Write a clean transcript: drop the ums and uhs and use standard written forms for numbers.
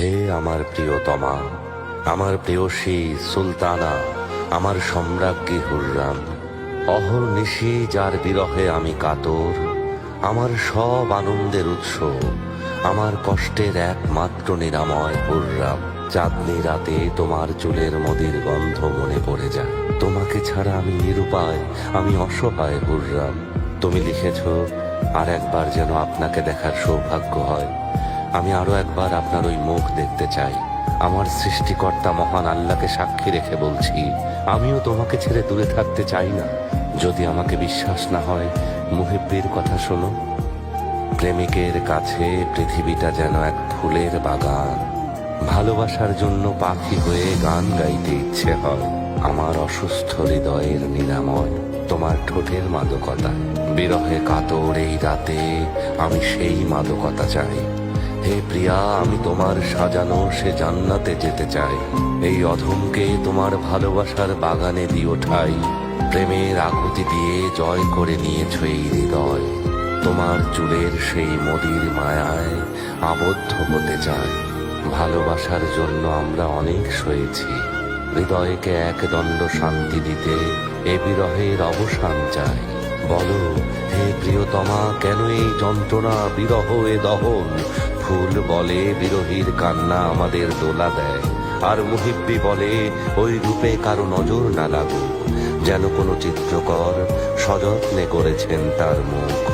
হে আমার প্রিয়তমা, আমার প্রেয়সী সুলতানা, আমার সম্রাজ্ঞী হুররাম, অহর্নিশি যার বিরহে আমি কাতর, আমার সব আনন্দের উৎস, আমার কষ্টের একমাত্র নিরাময় হুররাম। চাঁদনি রাতে তোমার চুলের মদির গন্ধ মনে পড়ে যায়। তোমাকে ছাড়া আমি নিরুপায়, আমি অসহায় হুররাম। তুমি লিখেছ, আর একবার যেন আপনাকে দেখার সৌভাগ্য হয়। আমি আরো একবার আপনার ওই মুখ দেখতে চাই। আমার সৃষ্টিকর্তা মহান আল্লাহকে সাক্ষী রেখে বলছি, আমিও তোমাকে ছেড়ে দূরে থাকতে চাই না। যদি আমাকে বিশ্বাস না হয়, মুহিব্বির কথা শোনো। প্রেমিকের কাছে পৃথিবীটা যেন এক ফুলের বাগান। ভালোবাসার জন্য পাখি হয়ে গান গাইতে ইচ্ছে হয়। আমার অসুস্থ হৃদয়ের নিরাময় তোমার ঠোঁটের মাদকতা। বিরহে কাতর এই রাতে আমি সেই মাদকতা চাই। হে প্রিয়া, আমি তোমার সাজানো সে জান্নাতে যেতে চাই। এই অধমকে তোমার ভালোবাসার বাগানে দিও ঠাই। প্রেমের আকুতি দিয়ে জয় করে নিয়েছ এই হৃদয়। তোমার চুলের সেই মদির মায়ায় আবদ্ধ হতে চাই। ভালোবাসার জন্য আমরা অনেক সয়েছি। হৃদয়কে একদণ্ড শান্তি দিতে এ বিরহের অবসান চাই। বলো হে প্রিয়তমা, কেন এই যন্ত্রণা, বিরহ এ দহন? ফুল বলে বিরহীর কান্না আমাদের দোলা দেয়, আর মুহিব্বি বলে ওই রূপে কারো নজর না লাগুক, যেন কোনো চিত্রকর সযত্নে করেছেন তার মুখ।